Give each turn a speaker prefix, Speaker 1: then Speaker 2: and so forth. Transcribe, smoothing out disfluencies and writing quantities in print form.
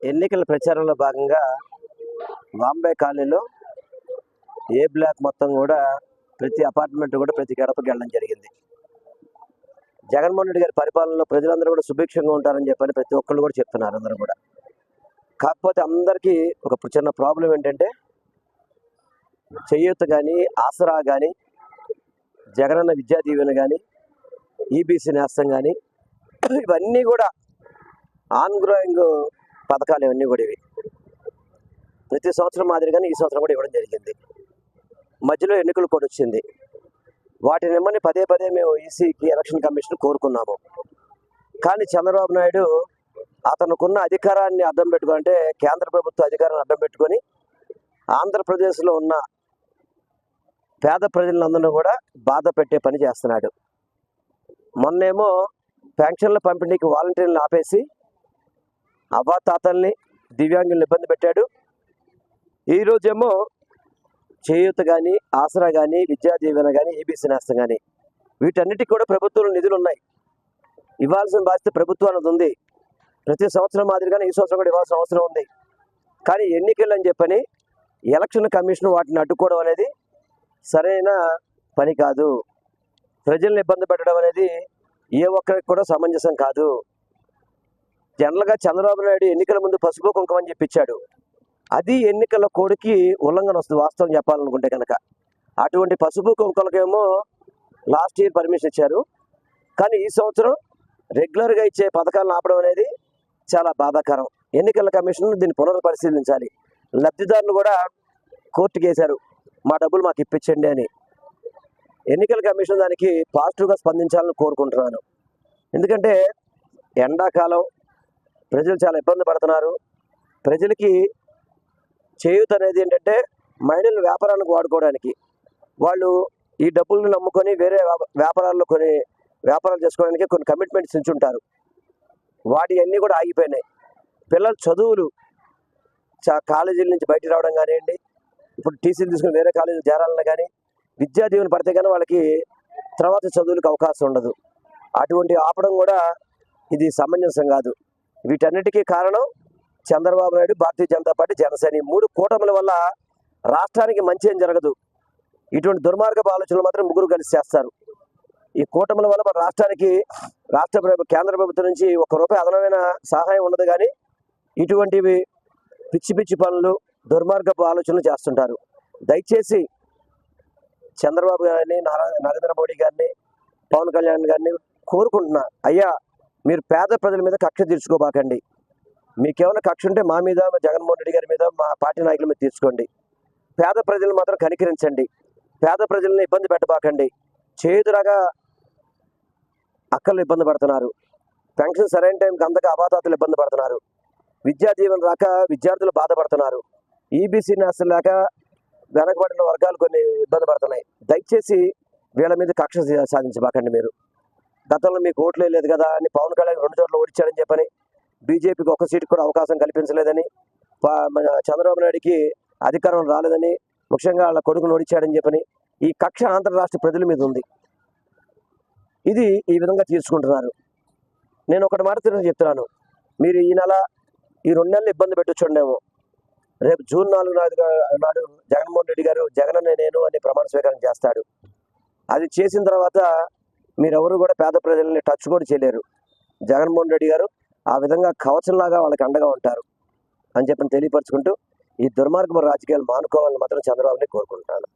Speaker 1: ఎన్నికల ప్రచారంలో భాగంగా వాంబే కాలనీలో ఏ బ్లాక్ మొత్తం కూడా ప్రతి అపార్ట్మెంట్ కూడా ప్రతి గడపకి వెళ్ళడం జరిగింది. జగన్మోహన్ రెడ్డి గారి పరిపాలనలో ప్రజలందరూ కూడా సుభిక్షంగా ఉంటారని చెప్పని ప్రతి ఒక్కళ్ళు కూడా చెప్తున్నారు అందరూ కూడా. కాకపోతే అందరికీ ఒక చిన్న ప్రాబ్లం ఏంటంటే చేయూత కానీ, ఆసరా కానీ, జగనన్న విద్యా దీవెన కానీ, ఈబీసీ నేస్తం కానీ ఇవన్నీ కూడా ఆన్ గ్రోయింగ్ పథకాలు. ఇవన్నీ కూడా ఇవి ప్రతి సంవత్సరం మాదిరిగానే ఈ సంవత్సరం కూడా ఇవ్వడం జరిగింది. మధ్యలో ఎన్నికలు కూడా వచ్చింది. వాటిని ఇమ్మని పదే పదే మేము ఈసీకి, ఎలక్షన్ కమిషన్ కోరుకున్నాము. కానీ చంద్రబాబు నాయుడు అతనుకున్న అధికారాన్ని అడ్డం పెట్టుకుని, అంటే కేంద్ర ప్రభుత్వ అధికారాన్ని అడ్డం పెట్టుకొని ఆంధ్రప్రదేశ్లో ఉన్న పేద ప్రజలందరినీ కూడా బాధ పెట్టే పని చేస్తున్నాడు. మొన్నేమో పెన్షన్ల పంపిణీకి వాలంటీర్లను ఆపేసి అవ్వాతాతల్ని, దివ్యాంగులను ఇబ్బంది పెట్టాడు. ఈరోజేమో చేయూత కానీ, ఆసరా కానీ, విద్యా దీవెన కానీ, ఈబీసీ నేస్తం కానీ వీటన్నిటికి కూడా ప్రభుత్వంలో నిధులు ఉన్నాయి. ఇవ్వాల్సిన బాధ్యత ప్రభుత్వానికి ఉంది. ప్రతి సంవత్సరం మాదిరిగానే ఈ సంవత్సరం కూడా ఇవ్వాల్సిన అవసరం ఉంది. కానీ ఎన్నికలు అని చెప్పని ఎలక్షన్ కమిషన్ వాటిని అడ్డుకోవడం అనేది సరైన పని కాదు. ప్రజల్ని ఇబ్బంది పెట్టడం అనేది ఏ ఒక్కరికి కూడా సమంజసం కాదు. జనరల్గా చంద్రబాబు నాయుడు ఎన్నికల ముందు పసుపు కుంకుమ అని చెప్పించాడు. అది ఎన్నికల కోడ్కి ఉల్లంఘన వస్తుంది వాస్తవం చెప్పాలనుకుంటే కనుక. అటువంటి పసుపు కుంకుమలకేమో లాస్ట్ ఇయర్ పర్మిషన్ ఇచ్చారు. కానీ ఈ సంవత్సరం రెగ్యులర్గా ఇచ్చే పథకాలను ఆపడం అనేది చాలా బాధాకరం. ఎన్నికల కమిషన్ దీన్ని పునర్పరిశీలించాలి. లబ్ధిదారులు కూడా కోర్టుకు వేశారు, మా డబ్బులు మాకు ఇప్పించండి అని. ఎన్నికల కమిషన్ దానికి పాజిటివ్గా స్పందించాలని కోరుకుంటున్నాను. ఎందుకంటే ఎండాకాలం ప్రజలు చాలా ఇబ్బంది పడుతున్నారు. ప్రజలకి చేయూత అనేది ఏంటంటే మహిళలు వ్యాపారానికి వాడుకోవడానికి, వాళ్ళు ఈ డబ్బులను నమ్ముకొని వేరే వ్యాపారాల్లో వ్యాపారాలు చేసుకోవడానికి కొన్ని కమిట్మెంట్స్ ఇచ్చుంటారు. వాటి అన్నీ కూడా ఆగిపోయినాయి. పిల్లల చదువులు కాలేజీల నుంచి బయటకు రావడం కానివ్వండి, ఇప్పుడు టీసీలు తీసుకుని వేరే కాలేజీలు చేరాలన్నా కానీ, విద్యా దీవెన పడితే కానీ వాళ్ళకి తర్వాత చదువులకు అవకాశం ఉండదు. అటువంటి ఆపడం కూడా ఇది సమంజసం కాదు. వీటన్నిటికీ కారణం చంద్రబాబు నాయుడు, భారతీయ జనతా పార్టీ, జనసేన ఈ మూడు కూటముల వల్ల రాష్ట్రానికి మంచి ఏం జరగదు. ఇటువంటి దుర్మార్గపు ఆలోచనలు మాత్రం ముగ్గురు కలిసి చేస్తారు. ఈ కూటముల వల్ల మన రాష్ట్రానికి కేంద్ర ప్రభుత్వం నుంచి ₹1 అదనమైన సహాయం ఉండదు. కానీ ఇటువంటివి పిచ్చి పిచ్చి పనులు, దుర్మార్గపు ఆలోచనలు చేస్తుంటారు. దయచేసి చంద్రబాబు గారిని, నరేంద్ర మోడీ గారిని, పవన్ కళ్యాణ్ గారిని కోరుకుంటున్నా, అయ్యా మీరు పేద ప్రజల మీద కక్ష తీర్చుకోబాకండి. మీకేమైనా కక్ష ఉంటే మా మీద, జగన్మోహన్ రెడ్డి గారి మీద, మా పార్టీ నాయకుల మీద తీర్చుకోండి. పేద ప్రజలను మాత్రం కనికరించండి. పేద ప్రజలను ఇబ్బంది పెట్టబాకండి. చేదురాగా అక్కలు ఇబ్బంది పడుతున్నారు. పెన్షన్ సరైన టైంకి అందక అవాతాతలు ఇబ్బంది పడుతున్నారు. విద్యా దీవెన రాక విద్యార్థులు బాధపడుతున్నారు. ఈబీసీ నేస్తం లేక వెనకబడిన వర్గాలు కొన్ని ఇబ్బంది పడుతున్నాయి. దయచేసి వీళ్ళ మీద కక్ష సాధించబాకండి. మీరు గతంలో మీకు ఓట్లే లేదు కదా అని పవన్ కళ్యాణ్ 2 చోట్ల ఓడించాడని చెప్పని, బీజేపీకి 1 సీటు కూడా అవకాశం కల్పించలేదని, చంద్రబాబు నాయుడికి అధికారం రాలేదని, ముఖ్యంగా వాళ్ళ కొడుకును ఓడించాడని చెప్పని ఈ కక్ష ఆంధ్ర రాష్ట్ర ప్రజల మీద ఉంది. ఇది ఈ విధంగా తీర్చుకుంటున్నారు. నేను ఒకటి మాట చెప్తున్నాను, మీరు ఈ 2 నెలలు ఇబ్బంది పెట్టొచ్చుండేమో. రేపు జూన్ 4 నాడు జగన్మోహన్ రెడ్డి గారు జగనన్న నేను అని ప్రమాణ స్వీకారం చేస్తాడు. అది చేసిన తర్వాత మీరెవరు కూడా పేద ప్రజల్ని టచ్ కూడా చేయలేరు. జగన్మోహన్ రెడ్డి గారు ఆ విధంగా కవచంలాగా వాళ్ళకి అండగా ఉంటారు అని చెప్పని తెలియపరుచుకుంటూ ఈ దుర్మార్గపు రాజకీయాలు మానుకోవాలని మాత్రం చంద్రబాబుని కోరుకుంటున్నాను.